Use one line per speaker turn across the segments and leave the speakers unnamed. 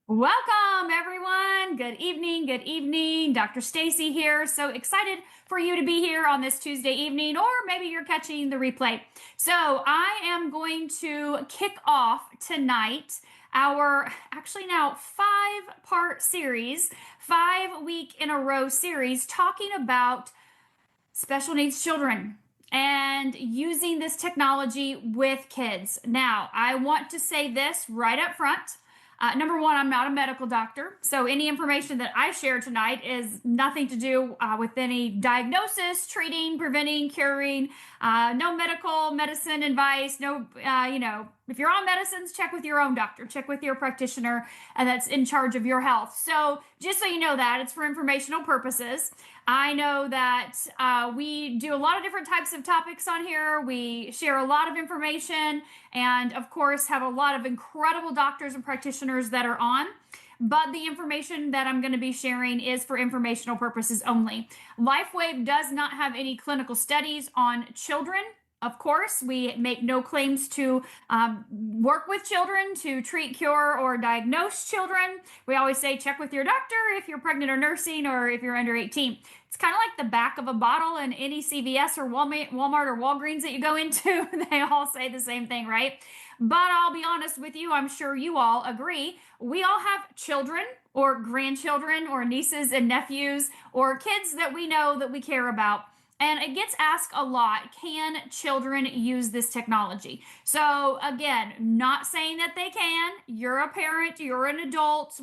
Welcome, everyone. Good evening. Good evening. Dr. Staci here. So excited for you to be here on this Tuesday evening, or maybe you're catching the replay. So I am going to kick off tonight our actually now 5-part series, 5-week in a row series, talking about special needs children and using this technology with kids. Now, I want to say this right up front. Number one, I'm not a medical doctor, so any information that I share tonight is nothing to do with any diagnosis, treating, preventing, curing, no medicine advice, no, if you're on medicines, check with your own doctor, check with your practitioner, and that's in charge of your health. So just so you know that, it's for informational purposes. I know that we do a lot of different types of topics on here. We share a lot of information and, of course, have a lot of incredible doctors and practitioners that are on. But the information that I'm going to be sharing is for informational purposes only. LifeWave does not have any clinical studies on children. Of course, we make no claims to work with children, to treat, cure, or diagnose children. We always say check with your doctor if you're pregnant or nursing, or if you're under 18. It's kind of like the back of a bottle in any CVS or Walmart or Walgreens that you go into. They all say the same thing, right? But I'll be honest with you, I'm sure you all agree. We all have children or grandchildren or nieces and nephews or kids that we know that we care about. And it gets asked a lot, can children use this technology? So again, not saying that they can. You're a parent, you're an adult,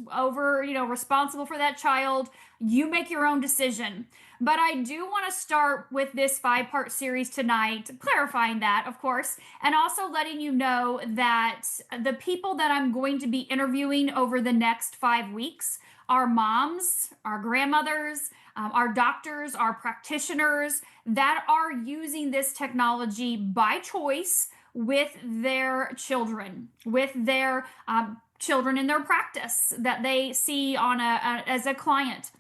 responsible for that child. You make your own decision. But I do want to start with this 5-part series tonight, clarifying that, of course, and also letting you know that the people that I'm going to be interviewing over the next 5 weeks are moms, our grandmothers, our doctors, our practitioners that are using this technology by choice with their children, in their practice that they see as a client,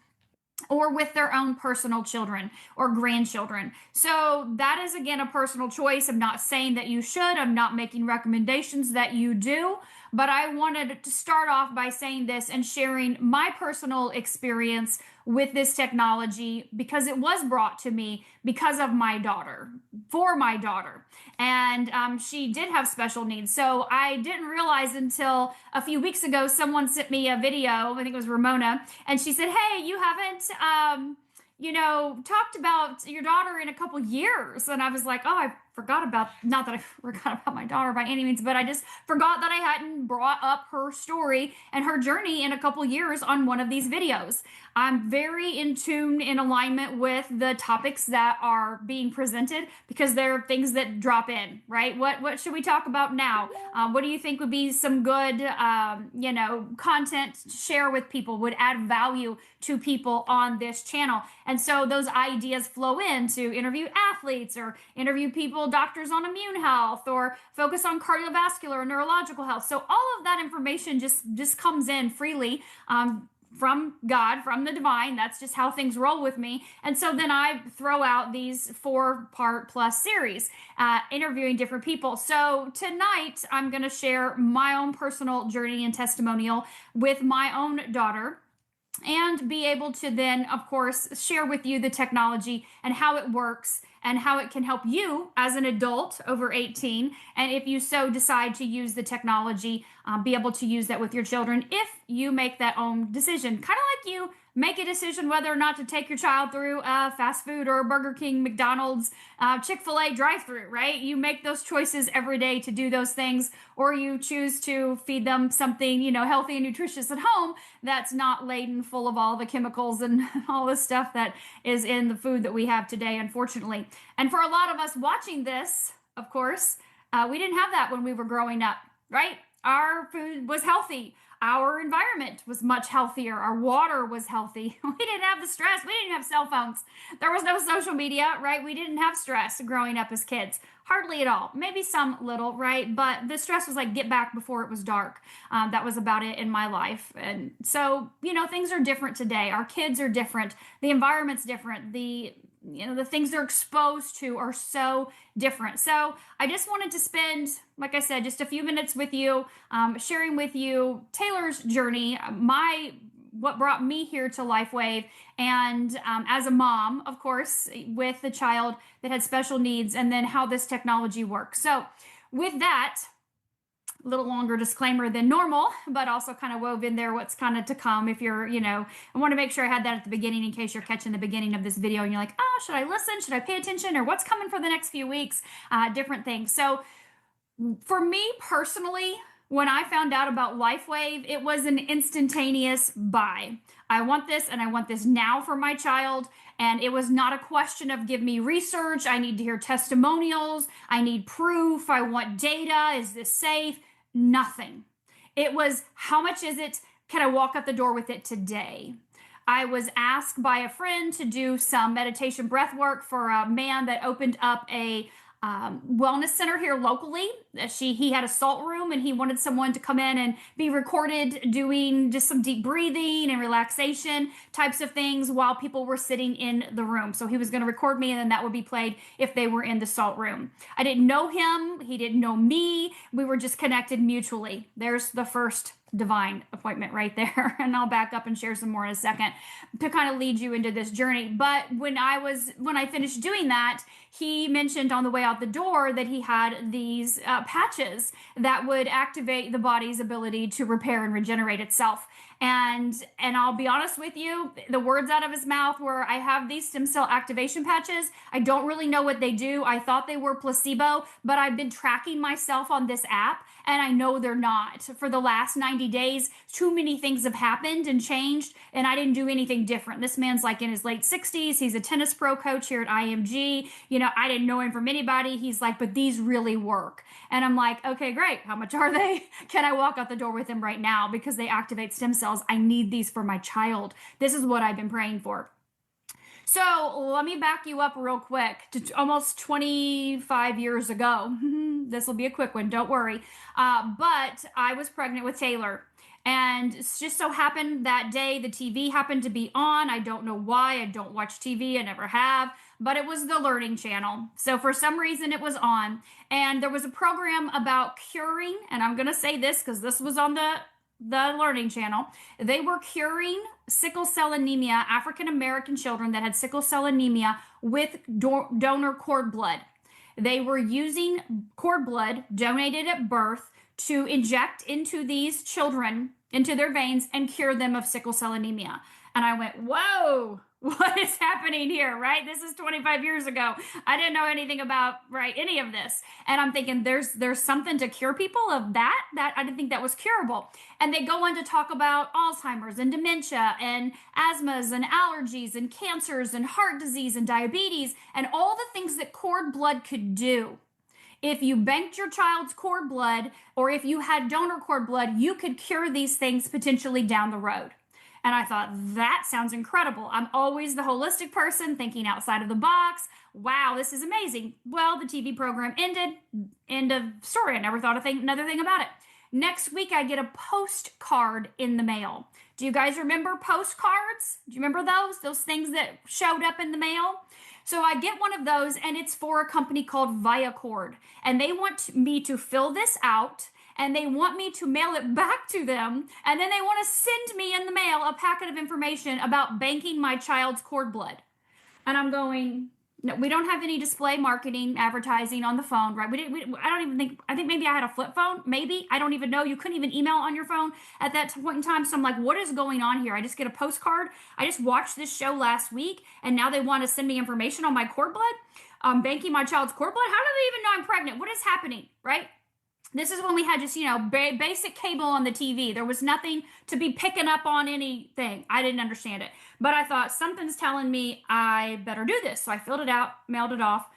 or with their own personal children or grandchildren. So that is, again, a personal choice. I'm not saying that you should. I'm not making recommendations that you do. But I wanted to start off by saying this and sharing my personal experience with this technology because it was brought to me because of my daughter, for my daughter. And she did have special needs. So I didn't realize until a few weeks ago, someone sent me a video, I think it was Ramona, and she said, hey, you haven't, talked about your daughter in a couple years. And I was like, oh, I forgot about, not that I forgot about my daughter by any means, but I just forgot that I hadn't brought up her story and her journey in a couple years on one of these videos. I'm very in tune, in alignment with the topics that are being presented because there are things that drop in, right? What should we talk about now? What do you think would be some good, content to share with people, would add value to people on this channel? And so those ideas flow in to interview athletes or interview people, doctors on immune health, or focus on cardiovascular or neurological health. So all of that information just comes in freely from God, from the divine. That's just how things roll with me. And so then I throw out these 4-part plus series, interviewing different people. So tonight I'm going to share my own personal journey and testimonial with my own daughter, and be able to then, of course, share with you the technology and how it works and how it can help you as an adult over 18. And if you so decide to use the technology, be able to use that with your children if you make that own decision. Kind of like you make a decision whether or not to take your child through a fast food or Burger King, McDonald's, Chick-fil-A drive-through, right? You make those choices every day to do those things, or you choose to feed them something, healthy and nutritious at home that's not laden full of all the chemicals and all the stuff that is in the food that we have today, unfortunately. And for a lot of us watching this, of course, we didn't have that when we were growing up, right? Our food was healthy. Our environment was much healthier. Our water was healthy. We didn't have the stress. We didn't have cell phones. There was no social media, right? We didn't have stress growing up as kids. Hardly at all. Maybe some little, right? But the stress was like get back before it was dark. That was about it in my life. And so, things are different today. Our kids are different. The environment's different. The the things they're exposed to are so different. So I just wanted to spend, like I said, just a few minutes with you, sharing with you Taylor's journey, what brought me here to LifeWave, and as a mom, of course, with a child that had special needs, and then how this technology works. So with that, a little longer disclaimer than normal, but also kind of wove in there what's kind of to come. If you're, I want to make sure I had that at the beginning in case you're catching the beginning of this video and you're like, oh, should I listen? Should I pay attention? Or what's coming for the next few weeks? Different things. So for me personally, when I found out about LifeWave, it was an instantaneous buy. I want this and I want this now for my child. And it was not a question of give me research. I need to hear testimonials. I need proof. I want data. Is this safe? Nothing. It was, how much is it? Can I walk out the door with it today? I was asked by a friend to do some meditation breath work for a man that opened up a wellness center here locally. He had a salt room and he wanted someone to come in and be recorded doing just some deep breathing and relaxation types of things while people were sitting in the room. So he was going to record me and then that would be played if they were in the salt room. I didn't know him. He didn't know me. We were just connected mutually. There's the first divine appointment right there. And I'll back up and share some more in a second to kind of lead you into this journey. But when I finished doing that, he mentioned on the way out the door that he had these patches that would activate the body's ability to repair and regenerate itself. And I'll be honest with you, the words out of his mouth were, I have these stem cell activation patches. I don't really know what they do. I thought they were placebo, but I've been tracking myself on this app and I know they're not. For the last 90 days, too many things have happened and changed, and I didn't do anything different. This man's like in his late 60s. He's a tennis pro coach here at IMG. I didn't know him from anybody. He's like, but these really work. And I'm like, okay, great. How much are they? Can I walk out the door with him right now? Because they activate stem cells. I need these for my child. This is what I've been praying for. So let me back you up real quick to almost 25 years ago. This will be a quick one, don't worry. But I was pregnant with Taylor. And it just so happened that day the TV happened to be on. I don't know why. I don't watch TV. I never have. But it was the Learning Channel. So for some reason it was on. And there was a program about curing. And I'm going to say this because this was on the Learning Channel. They were curing sickle cell anemia, African American children that had sickle cell anemia with donor cord blood. They were using cord blood donated at birth to inject into these children, into their veins, and cure them of sickle cell anemia. And I went, whoa, what is happening here, right? This is 25 years ago. I didn't know anything about, any of this. And I'm thinking there's something to cure people of that I didn't think that was curable. And they go on to talk about Alzheimer's and dementia and asthmas and allergies and cancers and heart disease and diabetes and all the things that cord blood could do. If you banked your child's cord blood or if you had donor cord blood, you could cure these things potentially down the road. And I thought, that sounds incredible. I'm always the holistic person thinking outside of the box. Wow, this is amazing. Well, the TV program ended. End of story. I never thought another thing about it. Next week, I get a postcard in the mail. Do you guys remember postcards? Do you remember those? Those things that showed up in the mail? So I get one of those, and it's for a company called Viacord. And they want me to fill this out, and they want me to mail it back to them, and then they want to send me in the mail a packet of information about banking my child's cord blood. And I'm going, no, we don't have any display marketing, advertising on the phone, right? I think maybe I had a flip phone, maybe. I don't even know. You couldn't even email on your phone at that point in time. So I'm like, what is going on here? I just get a postcard. I just watched this show last week, and now they want to send me information on my cord blood, banking my child's cord blood. How do they even know I'm pregnant? What is happening, right? This is when we had just, basic cable on the TV. There was nothing to be picking up on anything. I didn't understand it. But I thought, something's telling me I better do this. So I filled it out, mailed it off.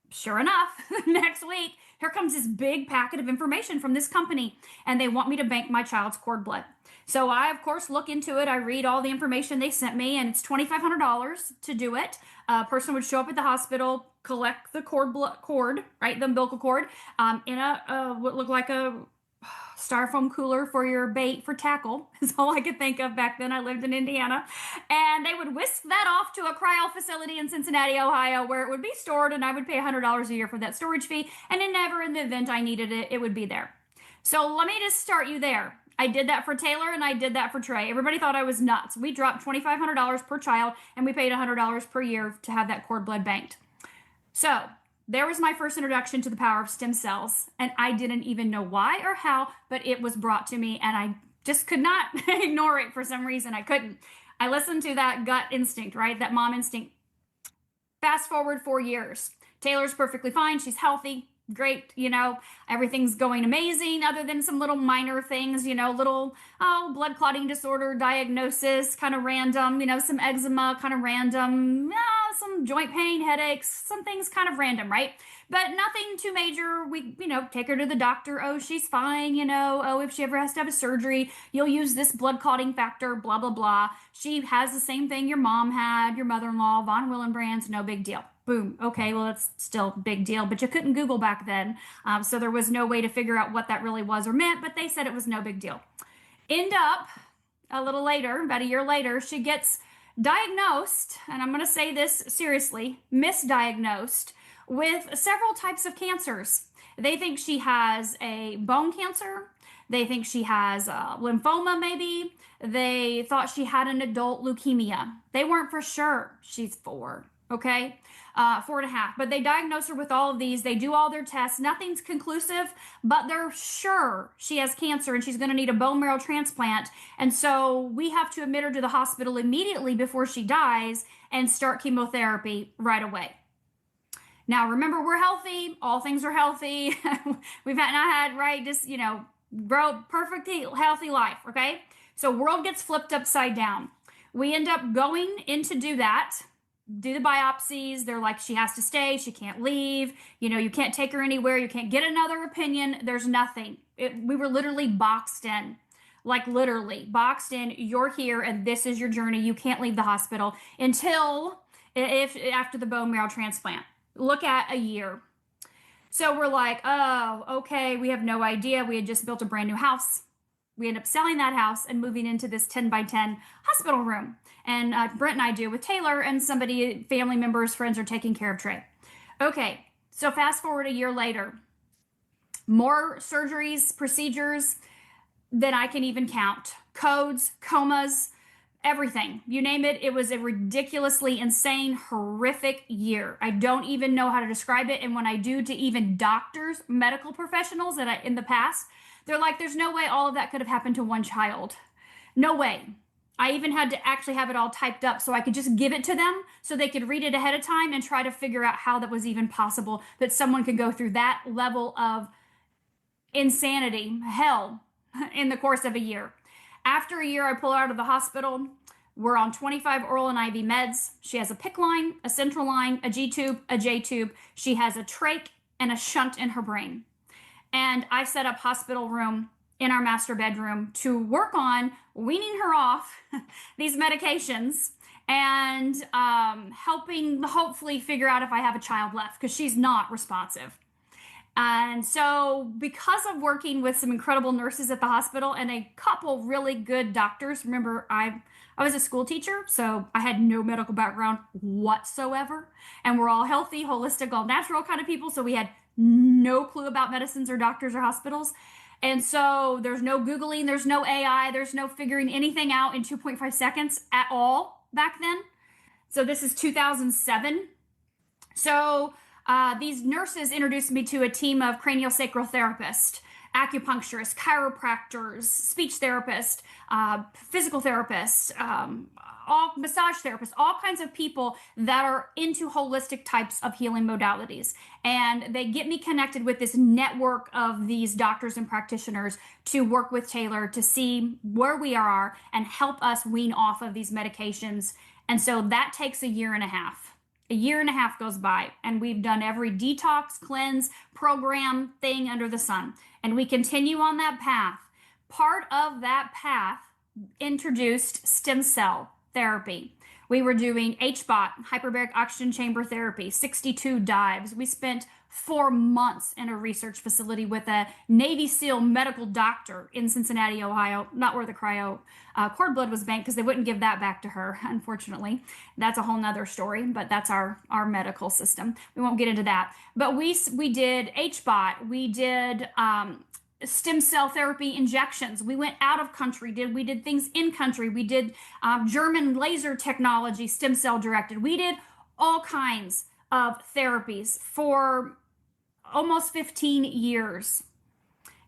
Sure enough, next week, here comes this big packet of information from this company. And they want me to bank my child's cord blood. So I, of course, look into it. I read all the information they sent me. And it's $2,500 to do it. A person would show up at the hospital, collect the cord, right, the umbilical cord, in what looked like a styrofoam cooler for your bait for tackle is all I could think of back then. I lived in Indiana. And they would whisk that off to a cryo facility in Cincinnati, Ohio, where it would be stored, and I would pay $100 a year for that storage fee. And then never in the event I needed it, it would be there. So let me just start you there. I did that for Taylor and I did that for Trey. Everybody thought I was nuts. We dropped $2,500 per child and we paid $100 per year to have that cord blood banked. So there was my first introduction to the power of stem cells. And I didn't even know why or how, but it was brought to me and I just could not ignore it for some reason. I couldn't. I listened to that gut instinct, right? That mom instinct. Fast forward 4 years. Taylor's perfectly fine. She's healthy. Great, everything's going amazing other than some little minor things, little blood clotting disorder diagnosis, kind of random, some eczema, kind of random, some joint pain, headaches, some things kind of random, right? But nothing too major. We, take her to the doctor. Oh, she's fine, oh, if she ever has to have a surgery, you'll use this blood clotting factor, blah, blah, blah. She has the same thing your mom had, your mother-in-law, Von Willenbrand's, no big deal. Boom. Okay, well, that's still a big deal, but you couldn't Google back then. So there was no way to figure out what that really was or meant, but they said it was no big deal. End up, a little later, about a year later, she gets diagnosed, and I'm going to say this seriously, misdiagnosed with several types of cancers. They think she has a bone cancer. They think she has lymphoma, maybe. They thought she had an adult leukemia. They weren't for sure. She's 4, okay? 4.5. But they diagnose her with all of these. They do all their tests. Nothing's conclusive, but they're sure she has cancer and she's going to need a bone marrow transplant. And so we have to admit her to the hospital immediately before she dies and start chemotherapy right away. Now, remember, we're healthy. All things are healthy. We've not had, right, just, grow perfectly healthy life, okay? So world gets flipped upside down. We end up going in to do that. Do the biopsies. They're like, she has to stay. She can't leave. You can't take her anywhere. You can't get another opinion. There's nothing. We were literally boxed in, like literally boxed in. You're here and this is your journey. You can't leave the hospital until after the bone marrow transplant. Look at a year. So we're like, oh, okay. We have no idea. We had just built a brand new house. We end up selling that house and moving into this 10 by 10 hospital room. And Brent and I do with Taylor, and family members, friends are taking care of Trey. Okay, so fast forward a year later. More surgeries, procedures than I can even count. Codes, comas, everything. You name it. It was a ridiculously insane, horrific year. I don't even know how to describe it. And when I do to even doctors, medical professionals in the past, they're like, there's no way all of that could have happened to one child. No way. I even had to actually have it all typed up so I could just give it to them so they could read it ahead of time and try to figure out how that was even possible, that someone could go through that level of insanity, hell, in the course of a year. After a year, I pull her out of the hospital. We're on 25 oral and IV meds. She has a PICC line, a central line, a G-tube, a J-tube. She has a trach and a shunt in her brain. And I set up hospital room in our master bedroom to work on weaning her off these medications and helping hopefully figure out if I have a child left, because she's not responsive. And so because of working with some incredible nurses at the hospital and a couple really good doctors, remember I was a school teacher, so I had no medical background whatsoever. And we're all healthy, holistic, all natural kind of people. So we had no clue about medicines or doctors or hospitals. And so there's no Googling, there's no AI, there's no figuring anything out in 2.5 seconds at all back then. So this is 2007. So these nurses introduced me to a team of craniosacral therapists, acupuncturists, chiropractors, speech therapists, physical therapists, all massage therapists, all kinds of people that are into holistic types of healing modalities. And they get me connected with this network of these doctors and practitioners to work with Taylor to see where we are and help us wean off of these medications. And so that takes a year and a half. A year and a half goes by, and we've done every detox, cleanse, program thing under the sun. And we continue on that path. Part of that path introduced stem cell therapy. We were doing HBOT, hyperbaric oxygen chamber therapy, 62 dives. We spent for months in a research facility with a Navy SEAL medical doctor in Cincinnati, Ohio, not where the cord blood was banked, because they wouldn't give that back to her, unfortunately. That's a whole nother story, but that's our medical system. We won't get into that. But we did HBOT, we did stem cell therapy injections. We went out of country, we did things in country. We did German laser technology, stem cell directed. We did all kinds of therapies for almost 15 years.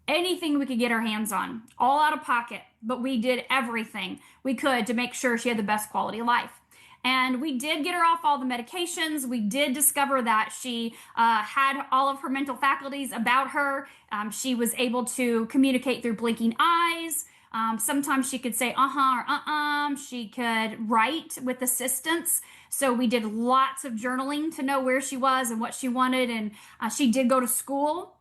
Anything we could get our hands on, all out of pocket, but we did everything we could to make sure she had the best quality of life. And we did get her off all the medications. We did discover that she had all of her mental faculties about her. She was able to communicate through blinking eyes. Sometimes she could say or She could write with assistance. So we did lots of journaling to know where she was and what she wanted. And she did go to school.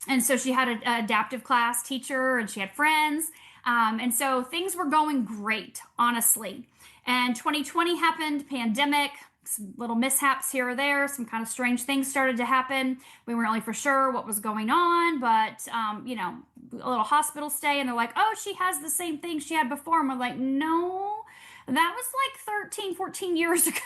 And so she had an adaptive class teacher and she had friends. And so things were going great, honestly. And 2020 happened, pandemic, some little mishaps here or there, some kind of strange things started to happen. We weren't really for sure what was going on, but, a little hospital stay, and they're like, oh, she has the same thing she had before. And we're like, no, that was like 13, 14 years ago.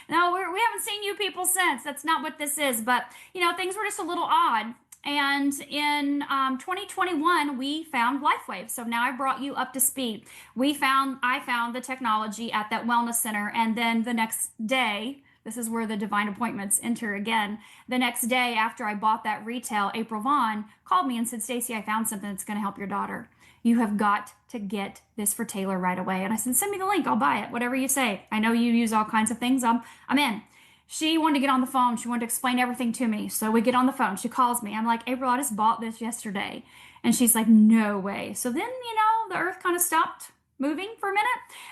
No, we haven't seen you people since. That's not what this is. But, things were just a little odd. And in 2021, we found LifeWave. So now I brought you up to speed. I found the technology at that wellness center. And then the next day, this is where the divine appointments enter again. The next day after I bought that retail, April Vaughn called me and said, Staci, I found something that's going to help your daughter. You have got to get this for Taylor right away. And I said, send me the link. I'll buy it. Whatever you say. I know you use all kinds of things. I'm in. She wanted to get on the phone. She wanted to explain everything to me. So we get on the phone. She calls me. I'm like, April, I just bought this yesterday. And she's like, no way. So then, the earth kind of stopped moving for a minute.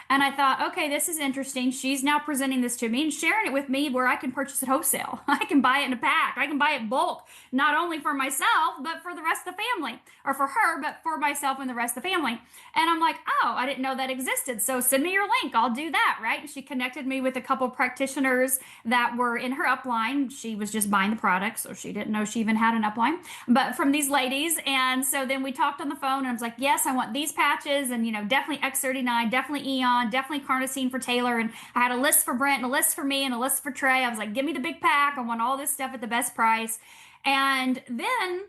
And I thought, okay, this is interesting. She's now presenting this to me and sharing it with me where I can purchase it wholesale. I can buy it in a pack. I can buy it bulk, not only for myself, but for the rest of the family, or for her, but for myself and the rest of the family. And I'm like, oh, I didn't know that existed. So send me your link. I'll do that, right? And she connected me with a couple practitioners that were in her upline. She was just buying the product, so she didn't know she even had an upline, but from these ladies. And so then we talked on the phone and I was like, yes, I want these patches, and, definitely X39, definitely Eon, definitely carnosine for Taylor. And I had a list for Brent and a list for me and a list for Trey. I was like, give me the big pack. I want all this stuff at the best price. And then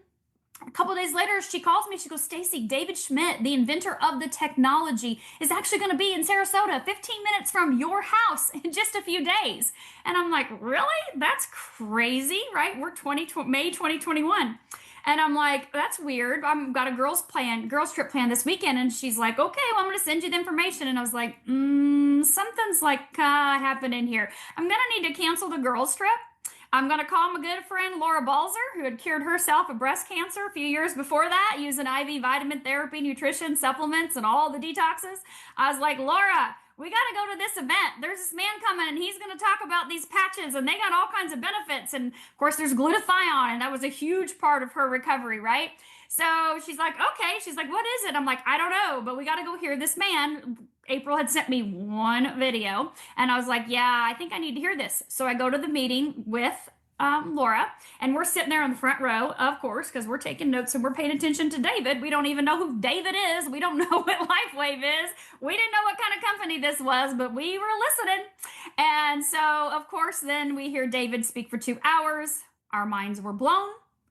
a couple of days later, she calls me. She goes, Staci, David Schmidt, the inventor of the technology, is actually going to be in Sarasota, 15 minutes from your house in just a few days. And I'm like, really? That's crazy, right? We're May 2021. And I'm like, that's weird. I've got a girls trip planned this weekend. And she's like, okay, well, I'm going to send you the information. And I was like, something's like happening here. I'm going to need to cancel the girls trip. I'm going to call my good friend Laura Balzer, who had cured herself of breast cancer a few years before that, using IV vitamin therapy, nutrition, supplements, and all the detoxes. I was like, Laura, we got to go to this event. There's this man coming and he's going to talk about these patches and they got all kinds of benefits. And of course there's glutathione, and that was a huge part of her recovery, right? So she's like, okay. She's like, what is it? I'm like, I don't know, but we got to go hear this man. April had sent me one video and I was like, yeah, I think I need to hear this. So I go to the meeting with Laura, and we're sitting there in the front row, of course, because we're taking notes and we're paying attention to David. We don't even know who David is. We don't know what LifeWave is. We didn't know what kind of company this was, but we were listening. And so, of course, then we hear David speak for 2 hours. Our minds were blown.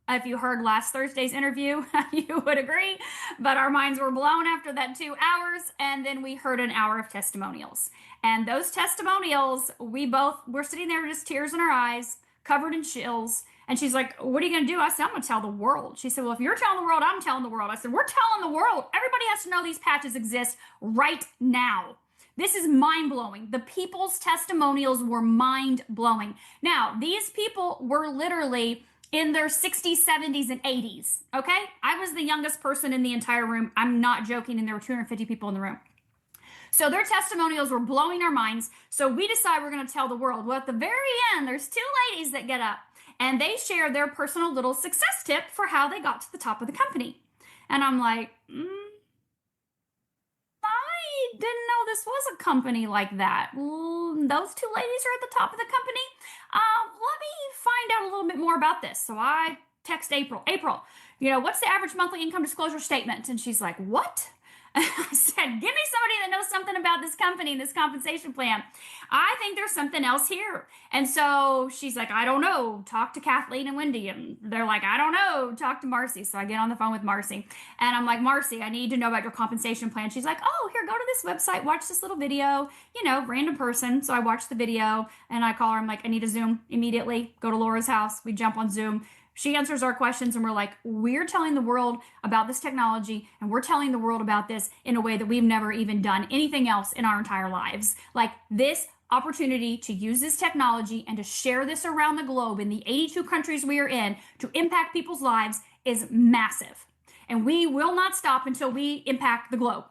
If you heard last Thursday's interview, you would agree. But our minds were blown after that 2 hours. And then we heard an hour of testimonials. And those testimonials, we're sitting there just tears in our eyes, covered in chills. And she's like, what are you going to do? I said, I'm going to tell the world. She said, well, if you're telling the world, I'm telling the world. I said, we're telling the world. Everybody has to know these patches exist right now. This is mind-blowing. The people's testimonials were mind-blowing. Now, these people were literally in their 60s, 70s, and 80s, okay? I was the youngest person in the entire room. I'm not joking, and there were 250 people in the room. So their testimonials were blowing our minds. So we decide we're going to tell the world. Well, at the very end, there's 2 ladies that get up, and they share their personal little success tip for how they got to the top of the company. And I'm like, I didn't know this was a company like that. Those two ladies are at the top of the company. Let me find out a little bit more about this. So I text April. April, what's the average monthly income disclosure statement? And she's like, what? I said, give me somebody that knows something about this company and this compensation plan. I think there's something else here. And so she's like, I don't know. Talk to Kathleen and Wendy. And they're like, I don't know. Talk to Marcy. So I get on the phone with Marcy. And I'm like, Marcy, I need to know about your compensation plan. She's like, oh, here, go to this website. Watch this little video. Random person. So I watch the video and I call her. I'm like, I need a Zoom immediately. Go to Laura's house. We jump on Zoom. She answers our questions and we're like, we're telling the world about this technology and we're telling the world about this in a way that we've never even done anything else in our entire lives. Like this opportunity to use this technology and to share this around the globe in the 82 countries we are in to impact people's lives is massive. And we will not stop until we impact the globe.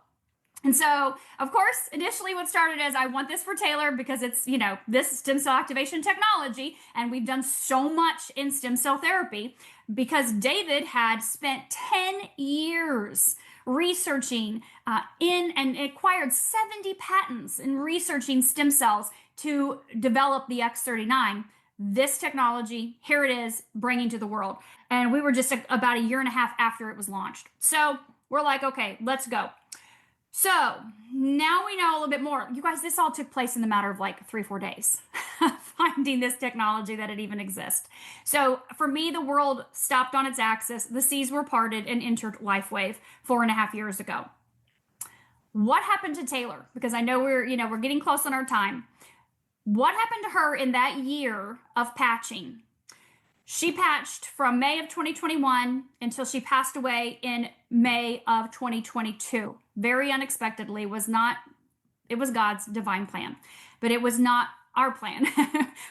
And so, of course, initially what started as I want this for Taylor because it's, this stem cell activation technology. And we've done so much in stem cell therapy because David had spent 10 years researching and acquired 70 patents in researching stem cells to develop the X39. This technology, here it is, bringing to the world. And we were just about a year and a half after it was launched. So we're like, okay, let's go. So now we know a little bit more. You guys, this all took place in the matter of like 3-4 days, finding this technology that it even exists. So for me, the world stopped on its axis. The seas were parted and entered life wave 4.5 years ago. What happened to Taylor? Because I know we're getting close on our time. What happened to her in that year of patching? She patched from May of 2021 until she passed away in May of 2022. Very unexpectedly. It was God's divine plan, but it was not our plan.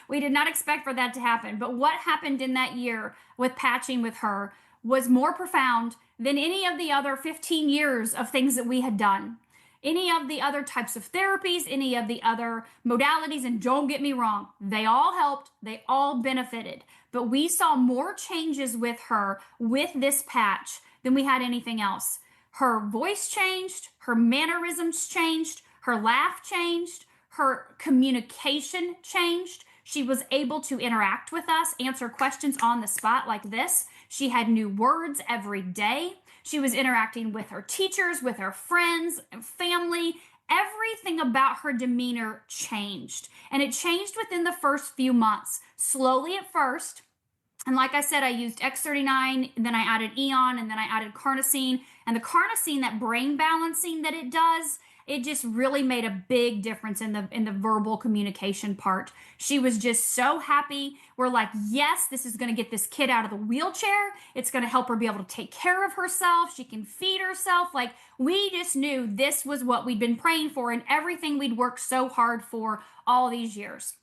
We did not expect for that to happen. But what happened in that year with patching with her was more profound than any of the other 15 years of things that we had done. Any of the other types of therapies, any of the other modalities, and don't get me wrong, they all helped, they all benefited. But we saw more changes with her with this patch than we had anything else. Her voice changed, her mannerisms changed, her laugh changed, her communication changed. She was able to interact with us, answer questions on the spot like this. She had new words every day. She was interacting with her teachers, with her friends, family. Everything about her demeanor changed. And it changed within the first few months. Slowly at first. And like I said, I used X39, and then I added Eon, and then I added carnosine. And the carnosine, that brain balancing that it does, it just really made a big difference in the verbal communication part. She was just so happy. We're like, yes, this is going to get this kid out of the wheelchair. It's going to help her be able to take care of herself. She can feed herself. Like, we just knew this was what we'd been praying for and everything we'd worked so hard for all these years.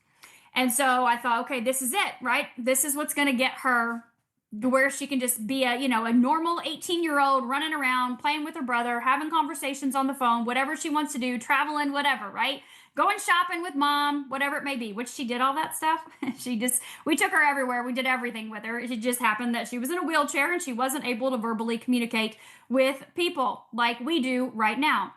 And so I thought, okay, this is it, right? This is what's going to get her to where she can just be a normal 18-year-old running around, playing with her brother, having conversations on the phone, whatever she wants to do, traveling, whatever, right? Going shopping with mom, whatever it may be, which she did all that stuff. We took her everywhere. We did everything with her. It just happened that she was in a wheelchair and she wasn't able to verbally communicate with people like we do right now.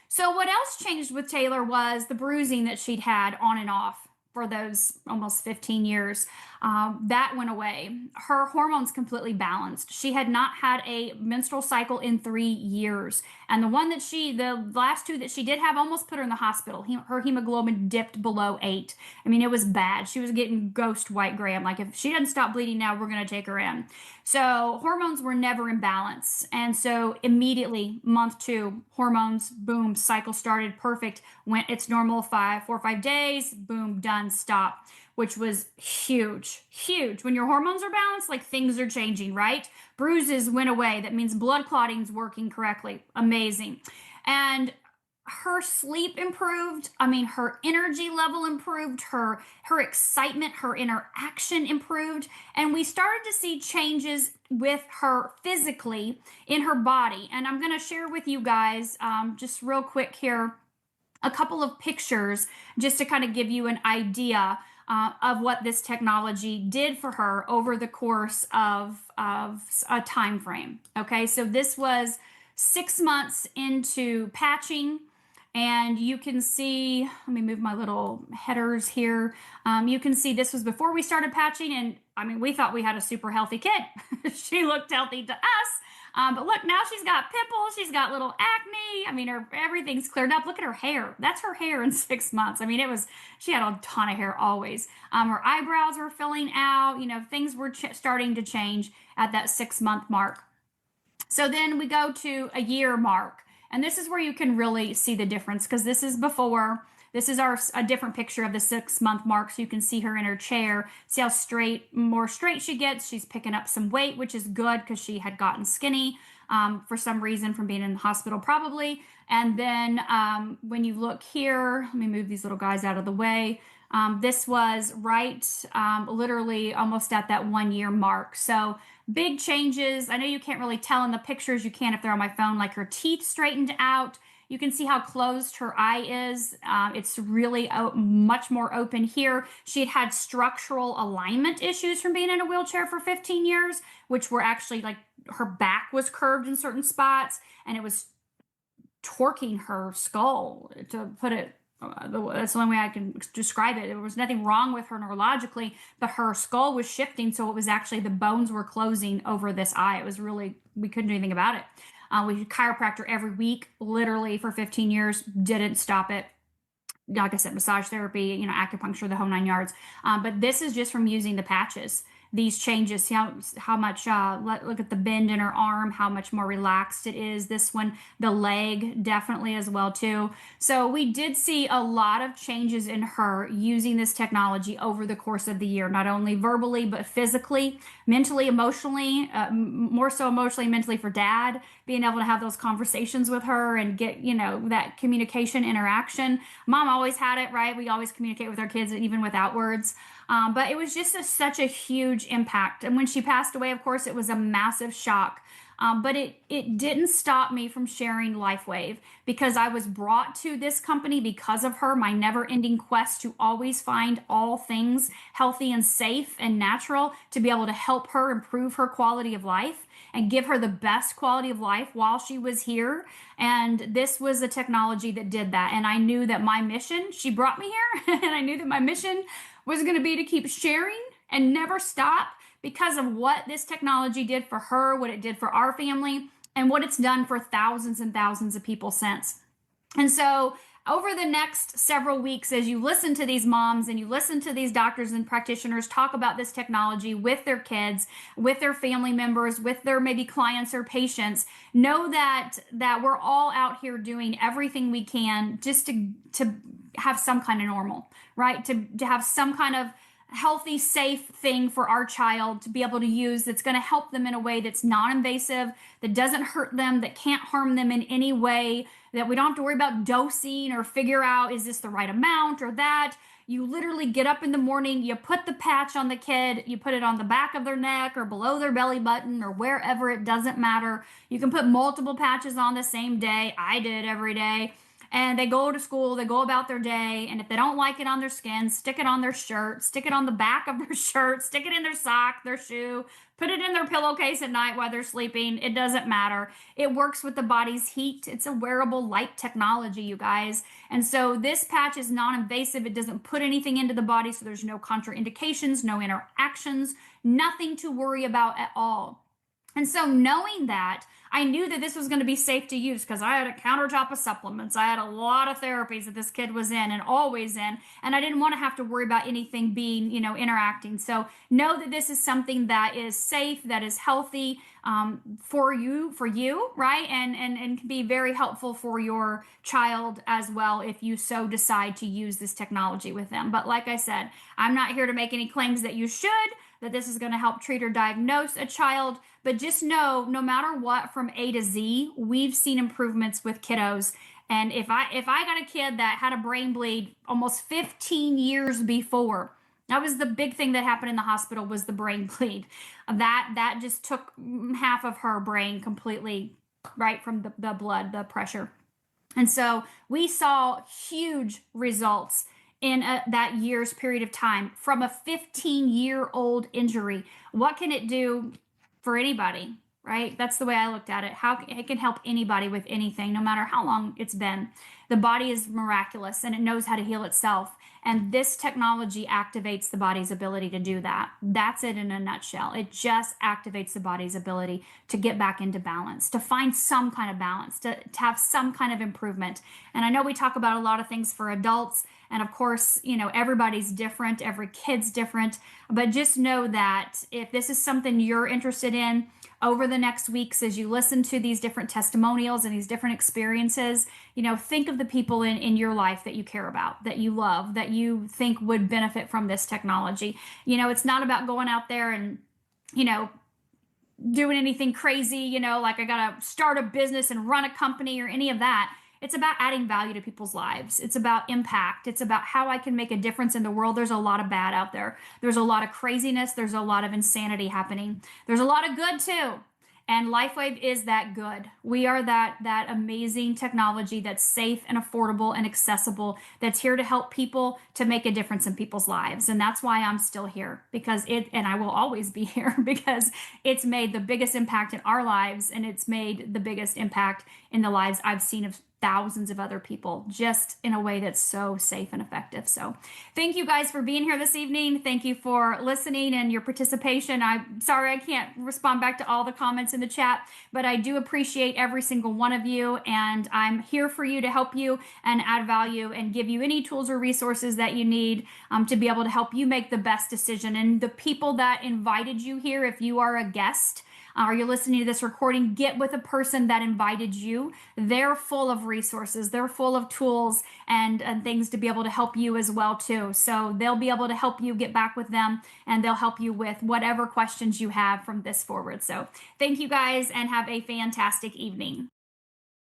So what else changed with Taylor was the bruising that she'd had on and off for those almost 15 years. That went away. Her hormones completely balanced. She had not had a menstrual cycle in 3 years. And the last two that she did have almost put her in the hospital. Her hemoglobin dipped below 8. I mean, it was bad. She was getting ghost white gray. I'm like, if she doesn't stop bleeding now, we're going to take her in. So hormones were never in balance. And so immediately, month 2, hormones, boom, cycle started, perfect. Went its normal 4 or 5 days, boom, done, stop. Which was huge, huge. When your hormones are balanced, like, things are changing, right? Bruises went away. That means blood clotting's working correctly. Amazing. And her sleep improved. I mean, her energy level improved, her excitement, her interaction improved. And we started to see changes with her physically in her body. And I'm going to share with you guys just real quick here a couple of pictures just to kind of give you an idea of what this technology did for her over the course of a time frame. Okay, so this was 6 months into patching. And you can see, let me move my little headers here. You can see this was before we started patching. And I mean, we thought we had a super healthy kid. She looked healthy to us. But look, now she's got pimples. She's got little acne. I mean, everything's cleared up. Look at her hair. That's her hair in 6 months. I mean, she had a ton of hair always. Her eyebrows were filling out. Things were starting to change at that 6-month mark. So then we go to a year mark. And this is where you can really see the difference, because this is before. This is a different picture of the 6-month mark. So you can see her in her chair. See how more straight she gets. She's picking up some weight, which is good because she had gotten skinny for some reason from being in the hospital probably. And then when you look here, let me move these little guys out of the way. This was right literally almost at that 1-year mark. So big changes. I know you can't really tell in the pictures. You can if they're on my phone, like her teeth straightened out. You can see how closed her eye is. It's really much more open here. She had structural alignment issues from being in a wheelchair for 15 years, which were actually like her back was curved in certain spots, and it was torquing her skull, to put it. That's the only way I can describe it. There was nothing wrong with her neurologically, but her skull was shifting. So it was actually the bones were closing over this eye. It was really, we couldn't do anything about it. We did chiropractor every week, literally for 15 years, didn't stop it. Like I said, massage therapy, acupuncture, the whole 9 yards. But this is just from using the patches. These changes, see how much, look at the bend in her arm, how much more relaxed it is. This one, the leg definitely as well too. So we did see a lot of changes in her using this technology over the course of the year, not only verbally, but physically, mentally, emotionally, more so emotionally, mentally for dad, being able to have those conversations with her and get, that communication interaction. Mom always had it, right? We always communicate with our kids, even without words. But it was just such a huge impact. And when she passed away, of course, it was a massive shock. But it didn't stop me from sharing LifeWave, because I was brought to this company because of her, my never-ending quest to always find all things healthy and safe and natural, to be able to help her improve her quality of life and give her the best quality of life while she was here. And this was a technology that did that. And I knew that my mission, she brought me here, and I knew that my mission was going to be to keep sharing and never stop, because of what this technology did for her, what it did for our family, and what it's done for thousands and thousands of people since. And so over the next several weeks, as you listen to these moms and you listen to these doctors and practitioners talk about this technology with their kids, with their family members, with their maybe clients or patients, know that we're all out here doing everything we can just to have some kind of normal, right? To have some kind of healthy, safe thing for our child to be able to use, that's going to help them in a way that's non-invasive, that doesn't hurt them, that can't harm them in any way, that we don't have to worry about dosing or figure out, is this the right amount or that. You literally get up in the morning, you put the patch on the kid, you put it on the back of their neck or below their belly button or wherever, it doesn't matter. You can put multiple patches on the same day. I did every day. And they go to school, they go about their day, and if they don't like it on their skin, stick it on their shirt, stick it on the back of their shirt, stick it in their sock, their shoe, put it in their pillowcase at night while they're sleeping. It doesn't matter. It works with the body's heat. It's a wearable light technology, you guys. And so this patch is non-invasive. It doesn't put anything into the body, so there's no contraindications, no interactions, nothing to worry about at all. And so knowing that, I knew that this was going to be safe to use, because I had a countertop of supplements. I had a lot of therapies that this kid was in and always in, and I didn't want to have to worry about anything being, interacting. So know that this is something that is safe, that is healthy for you, right? And can be very helpful for your child as well, if you so decide to use this technology with them. But like I said, I'm not here to make any claims that you should, that this is going to help treat or diagnose a child, but just know, no matter what, from A to Z, we've seen improvements with kiddos. And if I got a kid that had a brain bleed almost 15 years before, that was the big thing that happened in the hospital, was the brain bleed. That just took half of her brain completely, right, from the blood, the pressure. And so we saw huge results in that year's period of time from a 15-year-old injury. What can it do for anybody, right? That's the way I looked at it. How it can help anybody with anything, no matter how long it's been. The body is miraculous and it knows how to heal itself. And this technology activates the body's ability to do that. That's it in a nutshell. It just activates the body's ability to get back into balance, to find some kind of balance, to have some kind of improvement. And I know we talk about a lot of things for adults. And of course, everybody's different, every kid's different. But just know that if this is something you're interested in, over the next weeks, as you listen to these different testimonials and these different experiences, think of the people in your life that you care about, that you love, that you think would benefit from this technology. It's not about going out there and, doing anything crazy, like I got to start a business and run a company or any of that. It's about adding value to people's lives. It's about impact. It's about how I can make a difference in the world. There's a lot of bad out there. There's a lot of craziness. There's a lot of insanity happening. There's a lot of good too. And LifeWave is that good. We are that amazing technology that's safe and affordable and accessible, that's here to help people, to make a difference in people's lives. And that's why I'm still here, and I will always be here, because it's made the biggest impact in our lives, and it's made the biggest impact in the lives I've seen of thousands of other people, just in a way that's so safe and effective. So thank you guys for being here this evening. Thank you for listening and your participation. I'm sorry I can't respond back to all the comments in the chat, but I do appreciate every single one of you, and I'm here for you to help you and add value and give you any tools or resources that you need to be able to help you make the best decision. And the people that invited you here, if you are a guest, or you're listening to this recording, get with a person that invited you. They're full of resources. They're full of tools and things to be able to help you as well too. So they'll be able to help you. Get back with them, and they'll help you with whatever questions you have from this forward. So thank you guys, and have a fantastic evening.